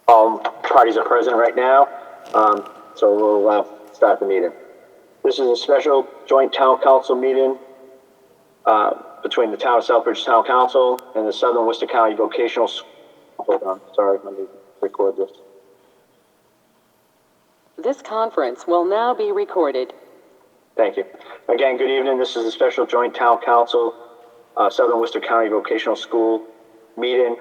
All parties are present right now, so we'll start the meeting. This is a special joint town council meeting between the town of Southbridge Town Council and the Southern Worcester County Vocational School. Hold on, sorry, let me record this. This conference will now be recorded. Thank you. Again, good evening. This is a special joint town council, Southern Worcester County Vocational School meeting,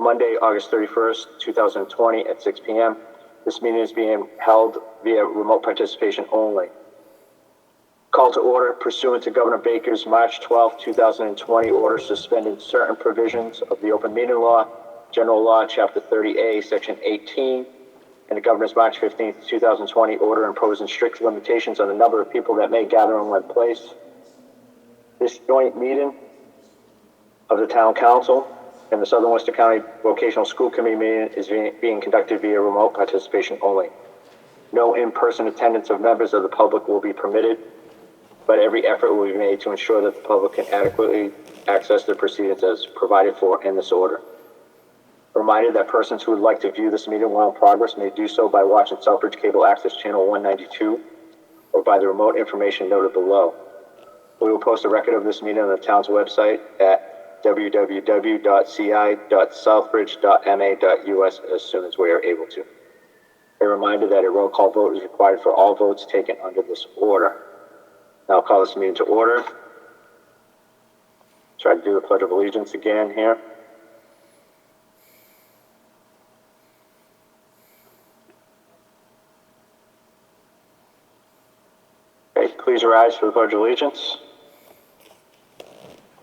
Monday, August 31st, 2020 at 6 p.m. This meeting is being held via remote participation only. Call to order pursuant to Governor Baker's March 12, 2020 order suspending certain provisions of the Open Meeting Law, General Law, Chapter 30A, Section 18, and the Governor's March 15, 2020 order imposing strict limitations on the number of people that may gather in one place. This joint meeting of the Town Council and the Southern Worcester County Vocational School Committee meeting is being conducted via remote participation only. No in-person attendance of members of the public will be permitted, but every effort will be made to ensure that the public can adequately access the proceedings as provided for in this order. A reminder that persons who would like to view this meeting while in progress may do so by watching Southbridge Cable Access Channel 192 or by the remote information noted below. We will post a record of this meeting on the town's website at www.ci.southbridge.ma.us as soon as we are able to. A reminder that a roll call vote is required for all votes taken under this order. Now I'll call this meeting to order. Try to do the Pledge of Allegiance again here. Okay, please rise for the Pledge of Allegiance.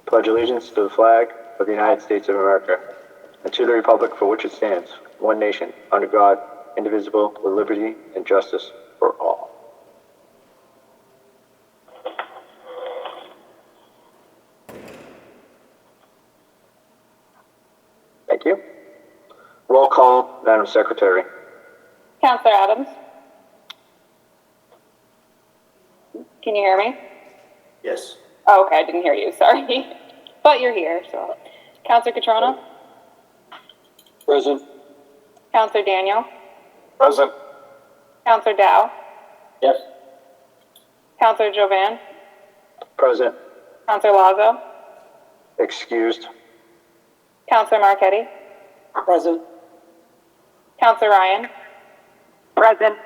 Pledge allegiance to the flag of the United States of America and to the republic for which it stands, one nation, under God, indivisible, with liberty and justice for all. Thank you. Roll call, Madam Secretary. Councillor Adams. Can you hear me? Yes. Oh, okay, I didn't hear you, sorry. But you're here, so. Councillor Catrona? Present. Councillor Daniel? Present. Councillor Dow? Yes. Councillor Jovan? Present. Councillor Lazo? Excused. Councillor Marquetti? Present. Councillor Ryan? Present.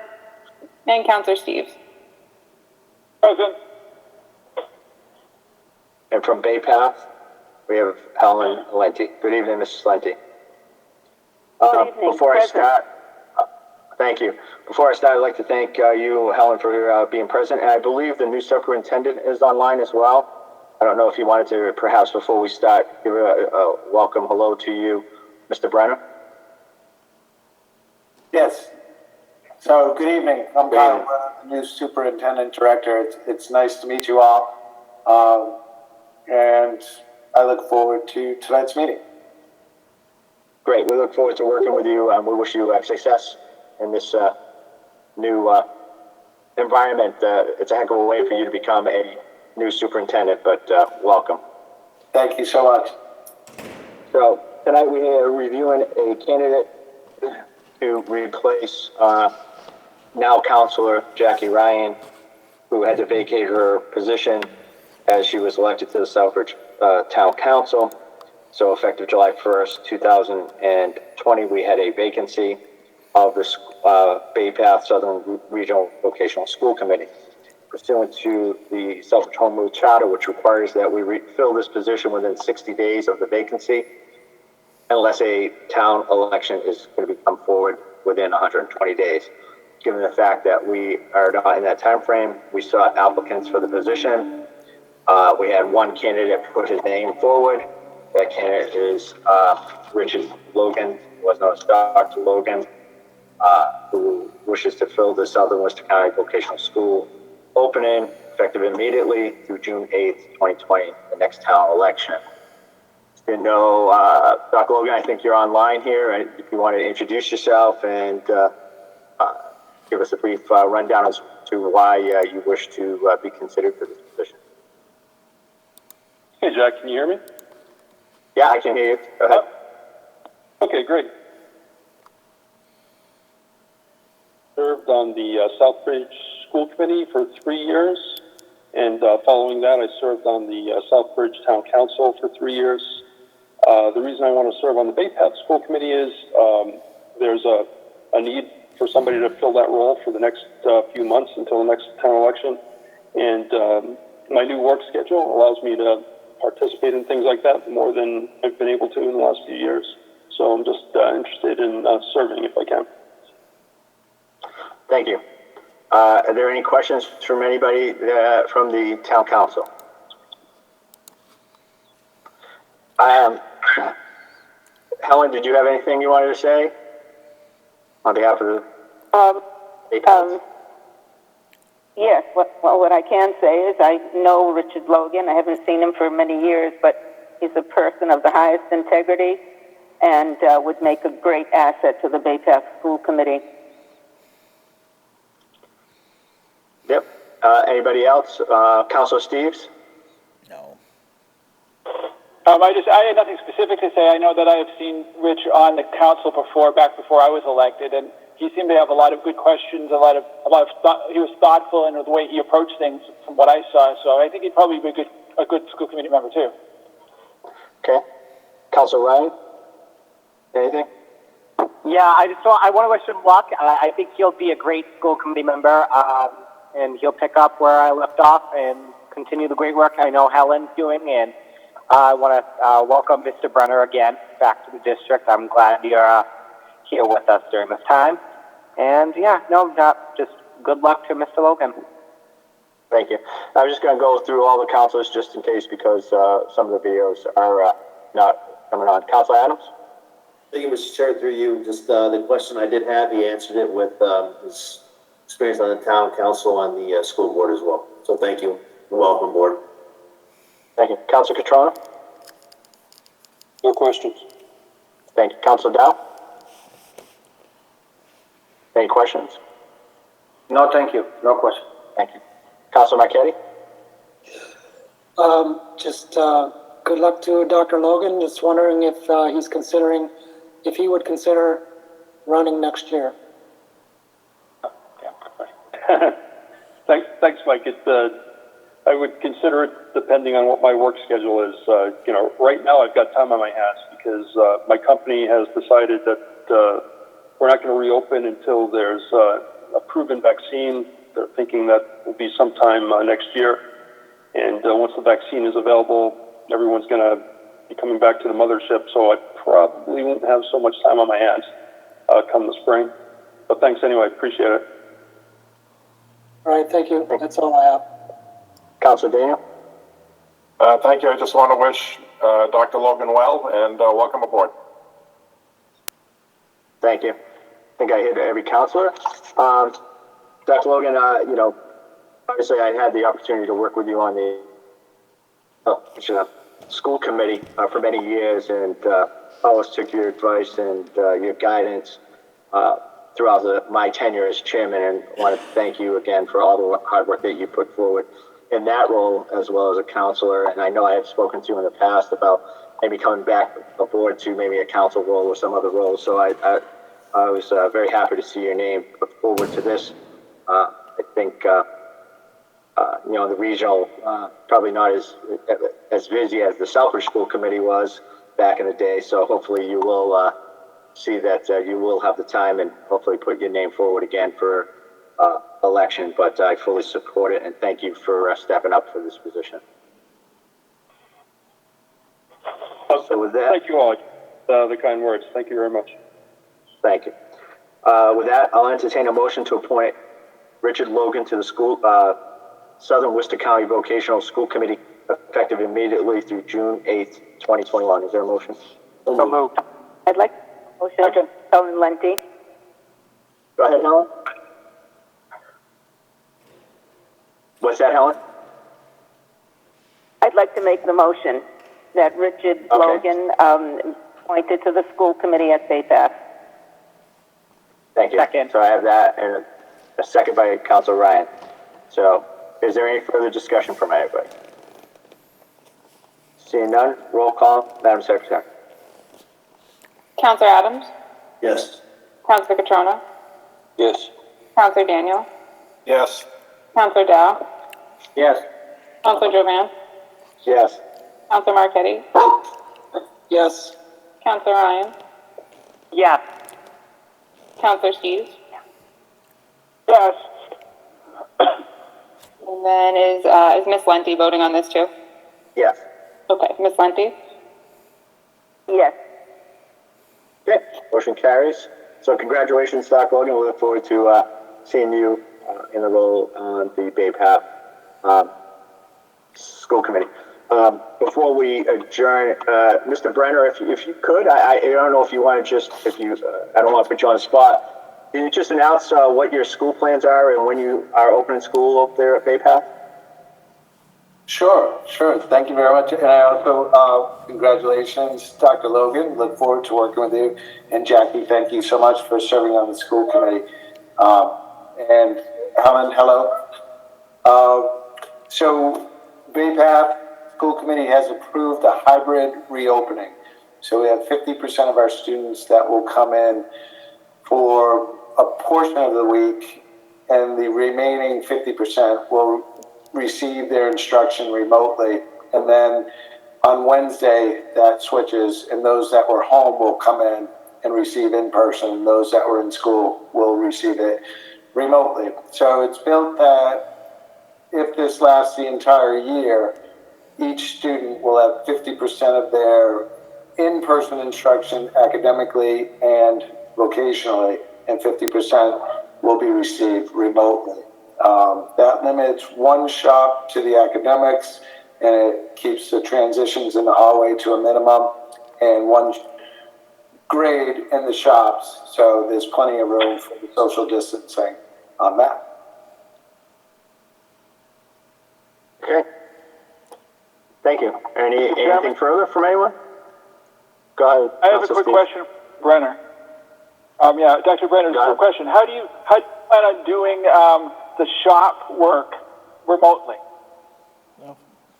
And Councillor Steves? Present. And from Bay Path, we have Helen Lenti. Good evening, Mrs. Lenti. Good evening. Before Present. I start, thank you. Before I start, I'd like to thank you, Helen, for being present. And I believe the new superintendent is online as well. I don't know if you wanted to, perhaps before we start, give a welcome hello to you, Mr. Brenner. Yes. So, good evening. I'm Kyle Brenner, the new superintendent director. It's nice to meet you all. And I look forward to tonight's meeting. Great. We look forward to working with you. We wish you success in this new environment. It's a heck of a way for you to become a new superintendent, but welcome. Thank you so much. So tonight we are reviewing a candidate to replace now Councilor Jackie Ryan, who had to vacate her position as she was elected to the Southbridge Town Council. So effective July 1st, 2020, we had a vacancy of the Bay Path Southern Regional Vocational School Committee. Pursuant to the Southbridge Home Rule Charter, which requires that we fill this position within 60 days of the vacancy, unless a town election is going to come forward within 120 days. Given the fact that we are not in that time frame, we sought applicants for the position. We had one candidate put his name forward. That candidate is Richard Logan, who was known as Dr. Logan, who wishes to fill the Southern Worcester County Vocational School opening, effective immediately through June 8th, 2020, the next town election. You know, Dr. Logan, I think you're online here. If you want to introduce yourself and give us a brief rundown as to why you wish to be considered for this position. Hey, Jack, can you hear me? Yeah, I can hear you. Go ahead. Okay, great. on the Southbridge School Committee for 3 years. And following that, I served on the Southbridge Town Council for 3 years. The reason I want to serve on the Bay Path School Committee is there's a need for somebody to fill that role for the next few months until the next town election. And my new work schedule allows me to participate in things like that more than I've been able to in the last few years. So I'm just interested in serving if I can. Thank you. Are there any questions from anybody from the town council? Helen, did you have anything you wanted to say on behalf of the? Yes, what I can say is I know Richard Logan. I haven't seen him for many years, but he's a person of the highest integrity and would make a great asset to the Bay Path School Committee. Yep. Anybody else? Councilor Steves? No. I had nothing specific to say. I know that I have seen Rich on the council before, back before I was elected, and he seemed to have a lot of good questions, he was thoughtful in the way he approached things from what I saw, so I think he'd probably be a good school committee member too. Okay. Councilor Ryan? Anything? Yeah, I want to wish him luck. I think he'll be a great school committee member, and he'll pick up where I left off and continue the great work I know Helen's doing, and I want to welcome Mr. Brenner again back to the district. I'm glad you're here with us during this time. And just good luck to Mr. Logan. Thank you. I'm just going to go through all the councilors just in case because some of the videos are not coming on. Councilor Adams? Thank you, Mr. Chair. Through you, just the question I did have, he answered it with his experience on the town council on the school board as well. So thank you. Welcome aboard. Thank you. Councilor Catrona? No questions. Thank you. Councilor Dow? Any questions? No, thank you. No question. Thank you. Councilor Marquetti? Good luck to Dr. Logan. Just wondering if he would consider running next year. Thanks, Mike. I would consider it depending on what my work schedule is. Right now I've got time on my hands because my company has decided that we're not going to reopen until there's a proven vaccine. They're thinking that will be sometime next year. And once the vaccine is available, everyone's going to be coming back to the mothership. So I probably won't have so much time on my hands come the spring. But thanks anyway. Appreciate it. All right, thank you. That's all I have. Councilor Daniel? Thank you. I just want to wish Dr. Logan well and welcome aboard. Thank you. I think I hit every councilor. Dr. Logan, obviously I had the opportunity to work with you on the school committee for many years and always took your advice and your guidance throughout my tenure as chairman, and I want to thank you again for all the hard work that you put forward in that role as well as a counselor. And I know I have spoken to you in the past about maybe coming back aboard to maybe a council role or some other role. So I was very happy to see your name put forward to this. I think the regional probably not as busy as the Southbridge School Committee was back in the day. So hopefully you will see that you will have the time and hopefully put your name forward again for election. But I fully support it and thank you for stepping up for this position. So with that, thank you all. The kind words. Thank you very much. Thank you. With that, I'll entertain a motion to appoint Richard Logan to the Southern Worcester County Vocational School Committee effective immediately through June 8th, 2021. Is there a motion? So moved. I'd like a motion. Helen Lenti. Go ahead, Helen. What's that, Helen? I'd like to make the motion that Richard Logan appointed to the school committee at Bay Path. Thank you. Second. So I have that and a second by Councilor Ryan. So is there any further discussion from anybody? Seeing none, roll call, Madam Secretary. Counselor Adams? Yes. Counselor Catrona? Yes. Counselor Daniel, Yes. Counselor Dow, Yes. Counselor Jovan, Yes. Counselor Marquetti, Yes. Counselor Ryan, Yes. Counselor Steves, Yes. and then is Miss Lenti voting on this too? Yes. Okay, Miss Lenti. Yes. Okay, motion carries. So congratulations, Dr. Logan. We look forward to seeing you in the role on the Bay Path School Committee. Before we adjourn, Mr. Brenner, if you could, I don't know if you want to just, I don't want to put you on the spot. Can you just announce what your school plans are and when you are opening school up there at Bay Path? Sure. Thank you very much. And I also, congratulations, Dr. Logan. Look forward to working with you. And Jackie, thank you so much for serving on the school committee. And Helen, hello. So Bay Path School Committee has approved a hybrid reopening. So we have 50% of our students that will come in for a portion of the week, and the remaining 50% will receive their instruction remotely. And then on Wednesday, that switches, and those that were home will come in and receive in person. Those that were in school will receive it remotely. So it's built that if this lasts the entire year, each student will have 50% of their in-person instruction academically and vocationally, and 50% will be received remotely. That limits one shop to the academics, and it keeps the transitions in the hallway to a minimum, and one grade in the shops, so there's plenty of room for the social distancing on that. Okay. Thank you. Anything further from anyone? Go ahead. I have a quick question, Brenner. Dr. Brenner, just a question. How do you plan on doing the shop work remotely?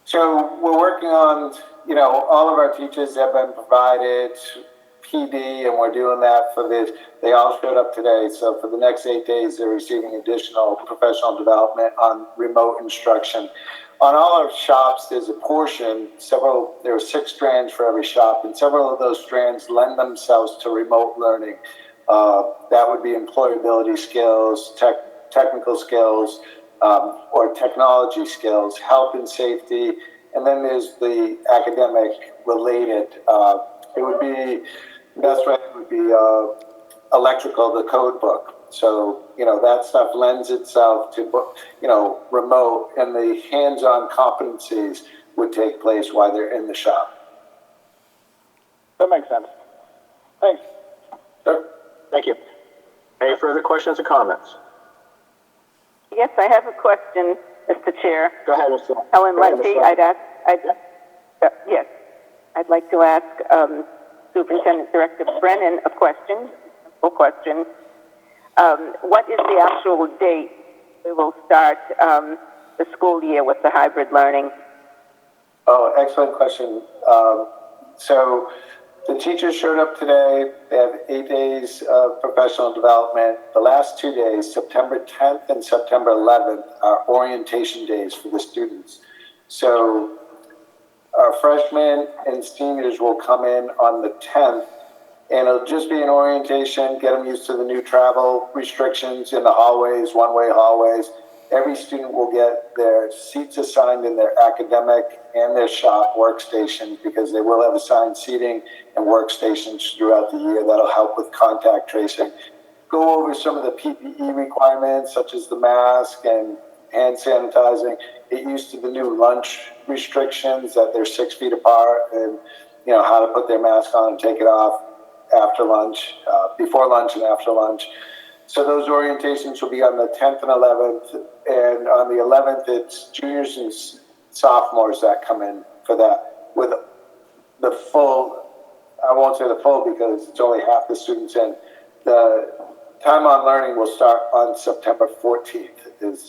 So we're working on, all of our teachers have been provided PD, and we're doing that they all showed up today. So for the next 8 days, they're receiving additional professional development on remote instruction. On all our shops, there's a portion, there are 6 strands for every shop, and several of those strands lend themselves to remote learning. That would be employability skills, technical skills, or technology skills, health and safety, and then there's the academic related. The best way would be electrical, the code book. So, that stuff lends itself to, remote, and the hands-on competencies would take place while they're in the shop. That makes sense. Thanks. Sure. Thank you. Any further questions or comments? Yes, I have a question, Mr. Chair. Go ahead, Mr. Helen Lenti, yes. I'd like to ask Superintendent Director Brennan a question, a simple question. What is the actual date we will start the school year with the hybrid learning? Oh, excellent question. So the teachers showed up today. They have 8 days of professional development. The last 2 days, September 10th and September 11th, are orientation days for the students. So our freshmen and seniors will come in on the 10th, and it'll just be an orientation, get them used to the new travel restrictions in the hallways, one-way hallways. Every student will get their seats assigned in their academic and their shop workstations, because they will have assigned seating and workstations throughout the year. That'll help with contact tracing. Go over some of the PPE requirements, such as the mask and hand sanitizing. Get used to the new lunch restrictions, that they're 6 feet apart, and how to put their mask on and take it off after lunch, before lunch and after lunch. So those orientations will be on the 10th and 11th, and on the 11th, it's juniors and sophomores that come in for that, with the full, I won't say the full because it's only half the students in. The time on learning will start on September 14th is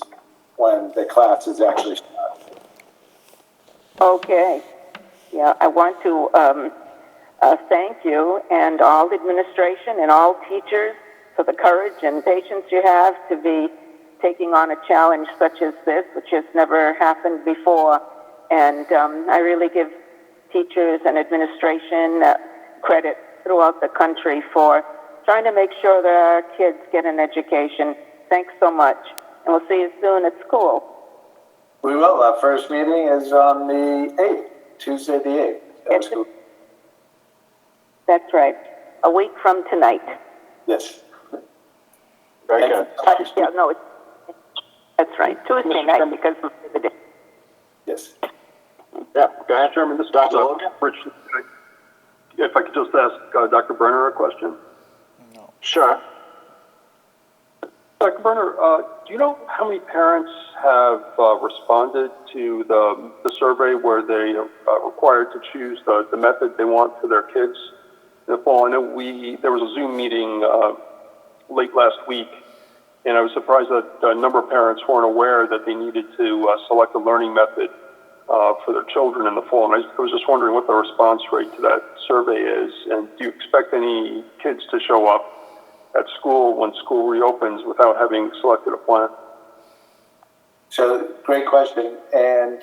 when the classes actually start. Okay. Yeah, I want to thank you and all administration and all teachers for the courage and patience you have to be taking on a challenge such as this, which has never happened before. And I really give teachers and administration credit throughout the country for trying to make sure that our kids get an education. Thanks so much. And we'll see you soon at school. We will. Our first meeting is on the 8th, Tuesday the 8th. That's right. A week from tonight. Yes. Very good. Yeah, no, that's right. Tuesday night because of the day. Yes. Yeah, go ahead. Chairman, this is Dr. Logan? Rich. If I could just ask Dr. Brenner a question. Sure. Dr. Brenner, do you know how many parents have responded to the survey where they are required to choose the method they want for their kids in the fall? I know there was a Zoom meeting late last week, and I was surprised that a number of parents weren't aware that they needed to select a learning method for their children in the fall. And I was just wondering what the response rate to that survey is, and do you expect any kids to show up at school when school reopens without having selected a plan? So, great question, and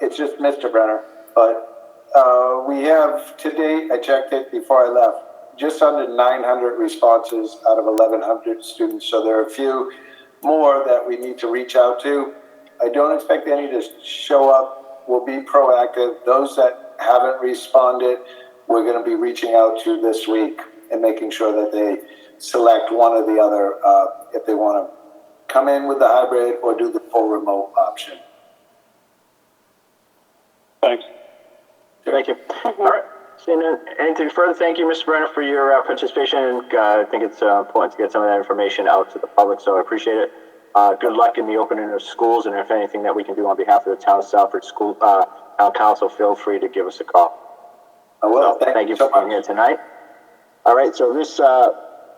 it's just Mr. Brenner, but we have, to date, I checked it before I left, just under 900 responses out of 1,100 students, so there are a few more that we need to reach out to. I don't expect any to show up. We'll be proactive. Those that haven't responded, we're going to be reaching out to this week and making sure that they select one or the other if they want to come in with the hybrid or do the full remote option. Thanks. Thank you. All right. Seeing anything further, thank you, Mr. Brenner, for your participation. And I think it's important to get some of that information out to the public, so I appreciate it. Good luck in the opening of schools, and if anything that we can do on behalf of the town of Southbridge School Town Council, feel free to give us a call. I will. So, thank you for being here tonight. All right, so this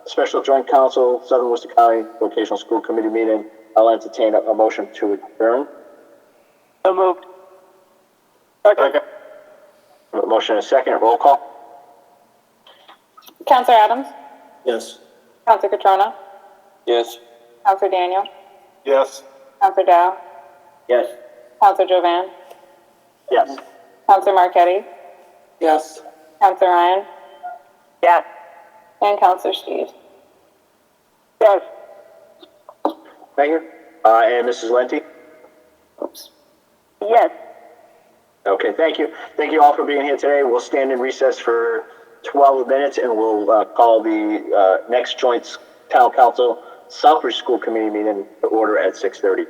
Special Joint Council, Southern Worcester County Vocational School Committee meeting, I'll entertain a motion to adjourn. So moved. Okay. Motion and a second, roll call. Counselor Adams? Yes. Counselor Catrona? Yes. Counselor Daniel? Yes. Counselor Dow? Yes. Counselor Jovan? Yes. Counselor Marquetti? Yes. Counselor Ryan? Yes. And Counselor Steve? Yes. Thank you. And Mrs. Lenti? Yes. Okay, thank you. Thank you all for being here today. We'll stand in recess for 12 minutes, and we'll call the next joint town council Southbridge School Committee meeting to order at 6:30.